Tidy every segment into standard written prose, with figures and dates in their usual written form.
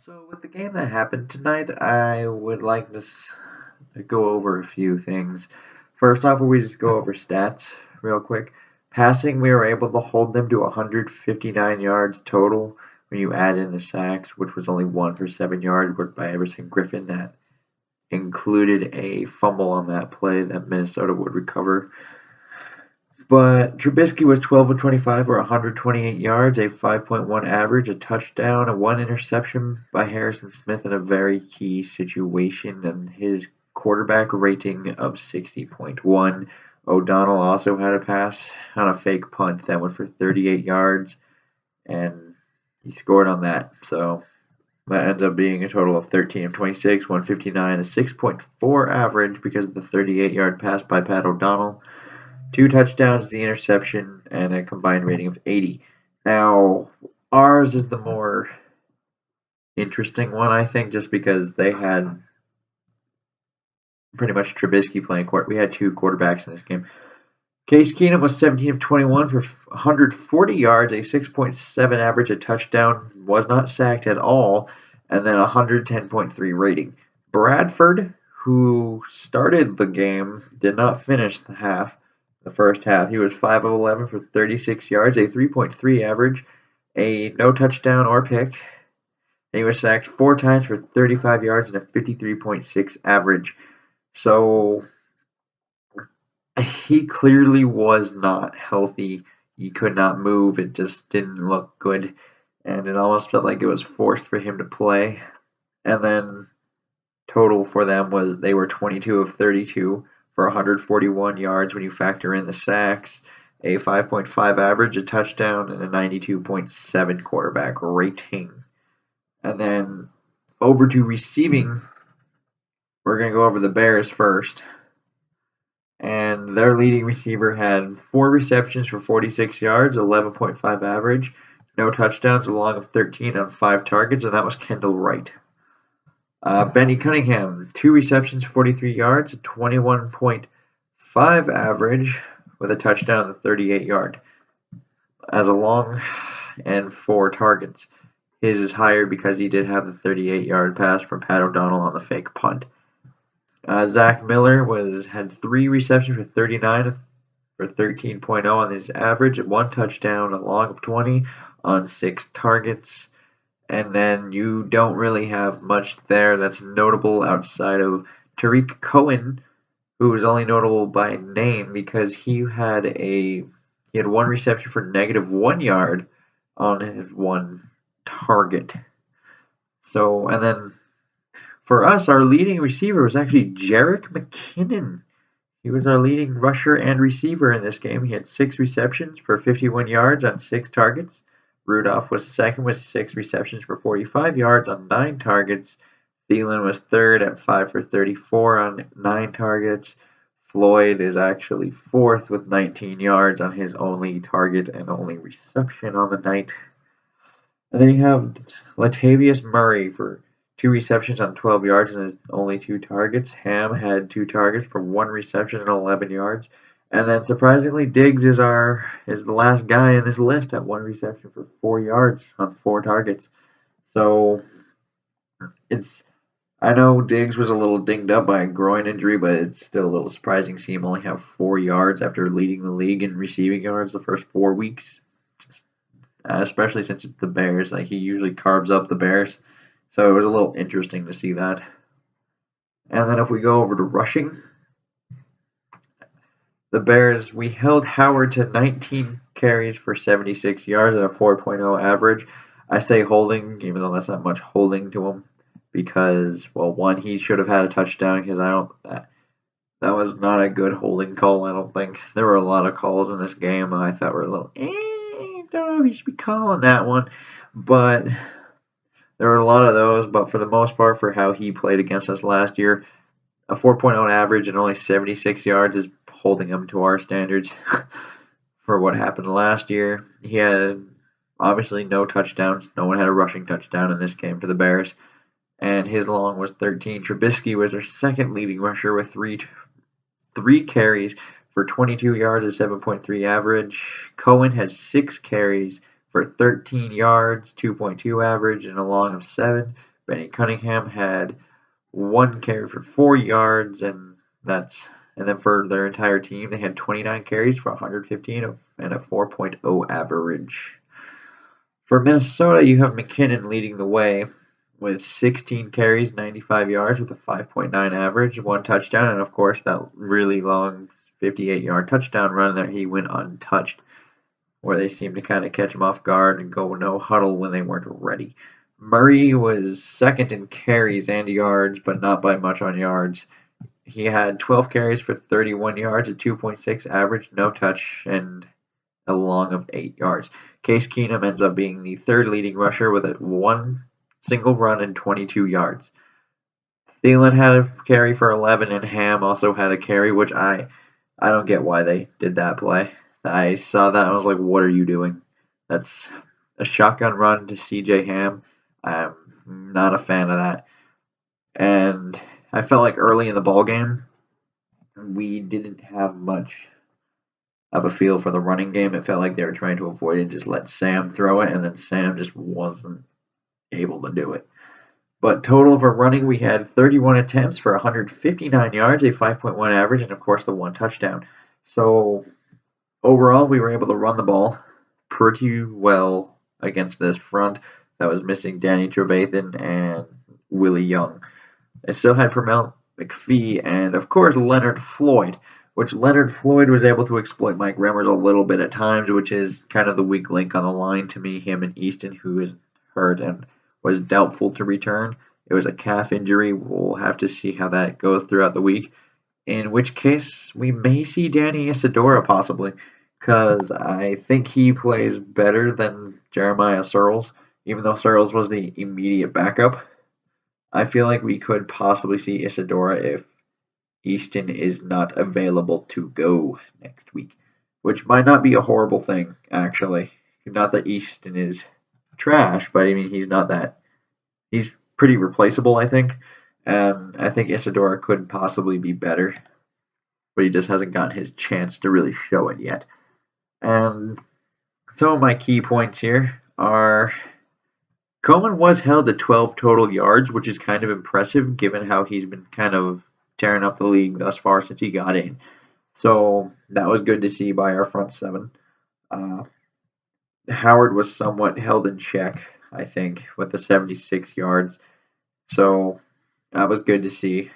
So, with the game that happened tonight, I would like to go over a few things. First off, we just go over stats real quick. Passing, we were able to hold them to 159 yards total when you add in the sacks, which was only 1 for 7 yards, worked by Everson Griffin. That included a fumble on that play that Minnesota would recover. But Trubisky was 12 of 25 for 128 yards, a 5.1 average, a touchdown, and one interception by Harrison Smith in a very key situation, and his quarterback rating of 60.1. O'Donnell also had a pass on a fake punt that went for 38 yards, and he scored on that. So that ends up being a total of 13 of 26, 159, a 6.4 average because of the 38-yard pass by Pat O'Donnell. 2 touchdowns, the interception, and a combined rating of 80. Now, ours is the more interesting one, I think, just because they had pretty much Trubisky playing court. We had 2 quarterbacks in this game. Case Keenum was 17 of 21 for 140 yards, a 6.7 average, a touchdown, was not sacked at all, and then 110.3 rating. Bradford, who started the game, did not finish the first half. He was 5 of 11 for 36 yards, a 3.3 average, a no touchdown or pick. He was sacked 4 times for 35 yards and a 53.6 average. So he clearly was not healthy. He could not move. It just didn't look good. And it almost felt like it was forced for him to play. And then total for them was they were 22 of 32 for 141 yards when you factor in the sacks, a 5.5 average, a touchdown, and a 92.7 quarterback rating. And then over to receiving, we're going to go over the Bears first. And their leading receiver had 4 receptions for 46 yards, 11.5 average, no touchdowns, a long of 13 on 5 targets, and that was Kendall Wright. Benny Cunningham, 2 receptions, 43 yards, 21.5 average, with a touchdown on the 38-yard, as a long and 4 targets. His is higher because he did have the 38-yard pass from Pat O'Donnell on the fake punt. Zach Miller had 3 receptions for 39 for 13.0 on his average, 1 touchdown, a long of 20 on 6 targets. And then you don't really have much there that's notable outside of Tariq Cohen, who is only notable by name because he had 1 reception for -1 yard on his 1 target. So, and then for us, our leading receiver was actually Jerick McKinnon. He was our leading rusher and receiver in this game. He had 6 receptions for 51 yards on 6 targets. Rudolph was second with 6 receptions for 45 yards on 9 targets. Thielen was third at 5 for 34 on 9 targets. Floyd is actually fourth with 19 yards on his only target and only reception on the night. And then you have Latavius Murray for 2 receptions on 12 yards and his only 2 targets. Ham had 2 targets for 1 reception and 11 yards. And then surprisingly, Diggs is the last guy in this list at 1 reception for 4 yards on 4 targets. So I know Diggs was a little dinged up by a groin injury, but it's still a little surprising to see him only have 4 yards after leading the league in receiving yards the first 4 weeks. Especially since it's the Bears. Like, he usually carves up the Bears. So it was a little interesting to see that. And then if we go over to rushing, the Bears, we held Howard to 19 carries for 76 yards at a 4.0 average. I say holding, even though that's not much holding to him, because, well, one, he should have had a touchdown because that was not a good holding call, I don't think. There were a lot of calls in this game I thought were a little, don't know if you should be calling that one. But there were a lot of those, but for the most part, for how he played against us last year, a 4.0 average and only 76 yards is holding him to our standards for what happened last year. He had obviously no touchdowns. No one had a rushing touchdown in this game for the Bears, and his long was 13. Trubisky was their second leading rusher with three carries for 22 yards at 7.3 average. Cohen had 6 carries for 13 yards, 2.2 average, and a long of 7. Benny Cunningham had 1 carry for 4 yards, and then for their entire team, they had 29 carries for 115 and a 4.0 average. For Minnesota, you have McKinnon leading the way with 16 carries, 95 yards with a 5.9 average, 1 touchdown, and of course that really long 58-yard touchdown run that he went untouched, where they seemed to kind of catch him off guard and go no huddle when they weren't ready. Murray was second in carries and yards, but not by much on yards. He had 12 carries for 31 yards, a 2.6 average, no touch, and a long of 8 yards. Case Keenum ends up being the third leading rusher with a 1 single run and 22 yards. Thielen had a carry for 11, and Ham also had a carry, which I don't get why they did that play. I saw that and I was like, what are you doing? That's a shotgun run to CJ Ham. I'm not a fan of that. And I felt like early in the ball game, we didn't have much of a feel for the running game. It felt like they were trying to avoid it and just let Sam throw it, and then Sam just wasn't able to do it. But total for running, we had 31 attempts for 159 yards, a 5.1 average, and of course the 1 touchdown. So overall, we were able to run the ball pretty well against this front that was missing Danny Trevathan and Willie Young. It still had Pernell McPhee and, of course, Leonard Floyd, which Leonard Floyd was able to exploit Mike Remmers a little bit at times, which is kind of the weak link on the line to me. Him and Easton, who is hurt and was doubtful to return. It was a calf injury. We'll have to see how that goes throughout the week, in which case we may see Danny Isidora possibly, because I think he plays better than Jeremiah Searles, even though Searles was the immediate backup. I feel like we could possibly see Isidora if Easton is not available to go next week, which might not be a horrible thing, actually. Not that Easton is trash, but I mean, he's pretty replaceable, I think. And I think Isidora could possibly be better, but he just hasn't gotten his chance to really show it yet. And some of my key points here are Coleman was held to 12 total yards, which is kind of impressive given how he's been kind of tearing up the league thus far since he got in. So that was good to see by our front seven. Howard was somewhat held in check, I think, with the 76 yards. So that was good to see.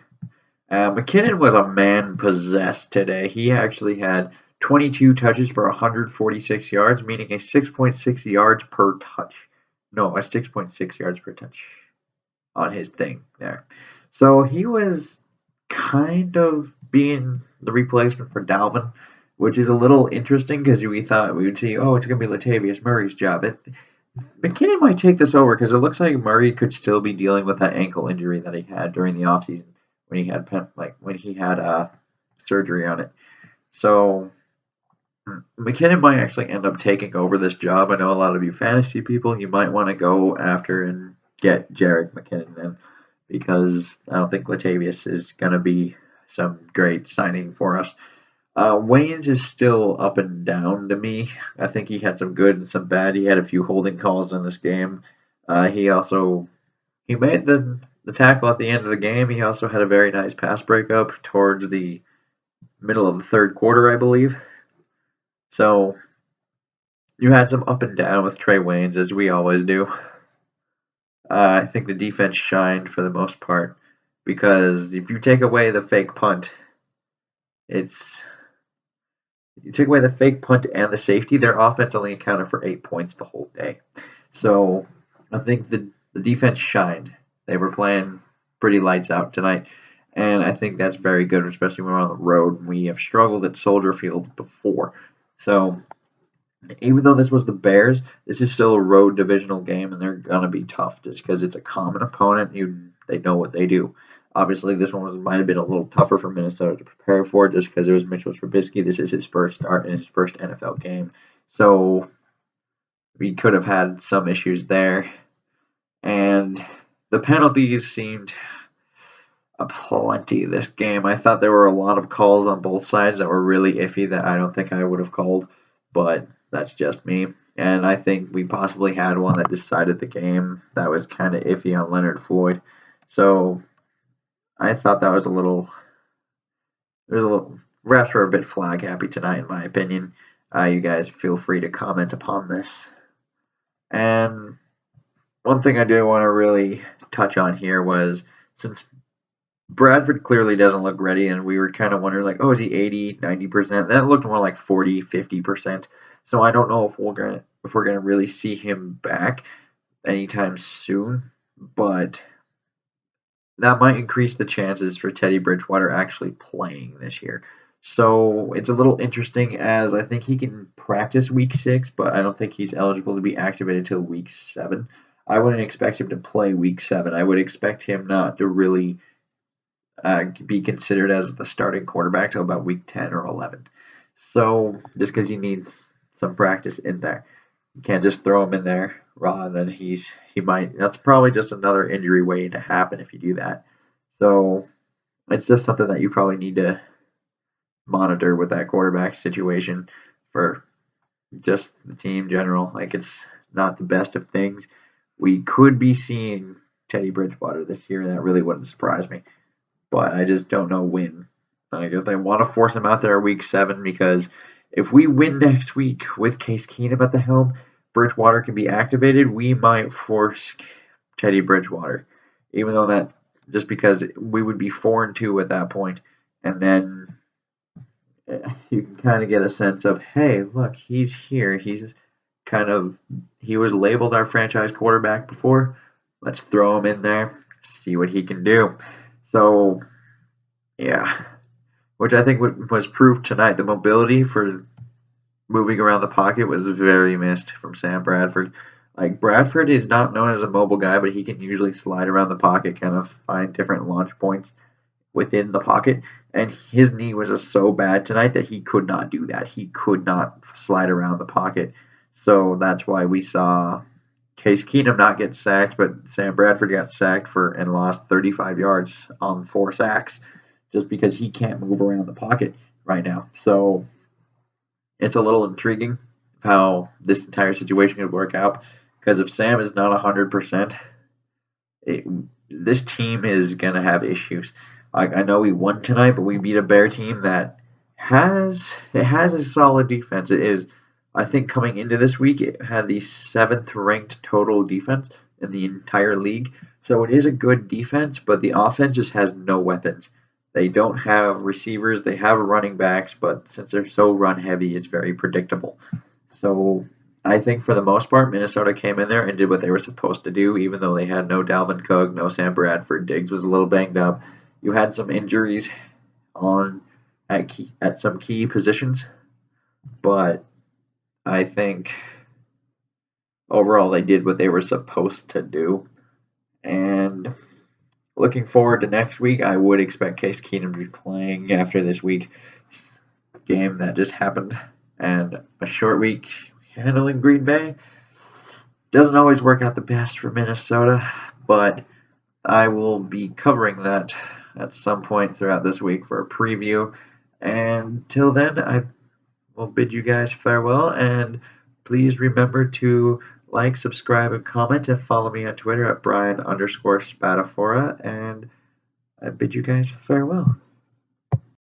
McKinnon was a man possessed today. He actually had 22 touches for 146 yards, meaning a 6.6 yards per touch. No, a 6.6 yards per touch on his thing there. So he was kind of being the replacement for Dalvin, which is a little interesting because we thought we would see, oh, it's going to be Latavius Murray's job. McKinnon might take this over because it looks like Murray could still be dealing with that ankle injury that he had during the offseason when he had surgery on it. So McKinnon might actually end up taking over this job. I know a lot of you fantasy people, you might want to go after and get Jerick McKinnon then, because I don't think Latavius is going to be some great signing for us. Waynes is still up and down to me. I think he had some good and some bad. He had a few holding calls in this game. He made the tackle at the end of the game. He also had a very nice pass breakup towards the middle of the third quarter, I believe. So you had some up and down with Trey Waynes, as we always do. I think the defense shined for the most part, because if you take away the fake punt, you take away the fake punt and the safety, their offense only accounted for 8 points the whole day. So I think the defense shined. They were playing pretty lights out tonight, and I think that's very good, especially when we're on the road. We have struggled at Soldier Field before. So even though this was the Bears, this is still a road divisional game, and they're going to be tough just because it's a common opponent. They know what they do. Obviously, this one might have been a little tougher for Minnesota to prepare for just because it was Mitchell Trubisky. This is his first start in his first NFL game. So we could have had some issues there. And the penalties seemed aplenty this game. I thought there were a lot of calls on both sides that were really iffy that I don't think I would have called, but that's just me. And I think we possibly had one that decided the game that was kind of iffy on Leonard Floyd. So I thought that was a little. There's a little. Refs were a bit flag happy tonight, in my opinion. You guys feel free to comment upon this. And one thing I did want to really touch on here was since Bradford clearly doesn't look ready, and we were kind of wondering, like, oh, is he 80, 90%? That looked more like 40, 50%. So I don't know if we're gonna really see him back anytime soon, but that might increase the chances for Teddy Bridgewater actually playing this year. So it's a little interesting as I think he can practice week 6, but I don't think he's eligible to be activated till week 7. I wouldn't expect him to play week 7. I would expect him not to really be considered as the starting quarterback till about week 10 or 11. So just because he needs some practice in there, you can't just throw him in there raw, and then he might. That's probably just another injury waiting to happen if you do that. So it's just something that you probably need to monitor with that quarterback situation for just the team in general. Like it's not the best of things. We could be seeing Teddy Bridgewater this year, and that really wouldn't surprise me. But I just don't know when. Like if they want to force him out there week 7, because if we win next week with Case Keenum at the helm, Bridgewater can be activated. We might force Teddy Bridgewater, even though that just because we would be 4-2 at that point, and then you can kind of get a sense of, hey, look, he's here. He was labeled our franchise quarterback before. Let's throw him in there, see what he can do. So, yeah, which I think was proved tonight. The mobility for moving around the pocket was very missed from Sam Bradford. Like Bradford is not known as a mobile guy, but he can usually slide around the pocket, kind of find different launch points within the pocket. And his knee was just so bad tonight that he could not do that. He could not slide around the pocket. So that's why we saw Case Keenum not get sacked, but Sam Bradford got sacked and lost 35 yards on 4 sacks just because he can't move around the pocket right now. So it's a little intriguing how this entire situation could work out, because if Sam is not 100%, this team is going to have issues. I know we won tonight, but we beat a Bear team that has a solid defense. It is, I think, coming into this week, it had the 7th ranked total defense in the entire league. So it is a good defense, but the offense just has no weapons. They don't have receivers. They have running backs, but since they're so run heavy, it's very predictable. So I think for the most part, Minnesota came in there and did what they were supposed to do, even though they had no Dalvin Cook, no Sam Bradford. Diggs was a little banged up. You had some injuries at some key positions, but I think overall they did what they were supposed to do. And looking forward to next week, I would expect Case Keenum to be playing after this week's game that just happened. And a short week handling Green Bay doesn't always work out the best for Minnesota, but I will be covering that at some point throughout this week for a preview. And till then, I will bid you guys farewell, and please remember to like, subscribe, and comment, and follow me on Twitter at Brian_Spatafora, and I bid you guys farewell.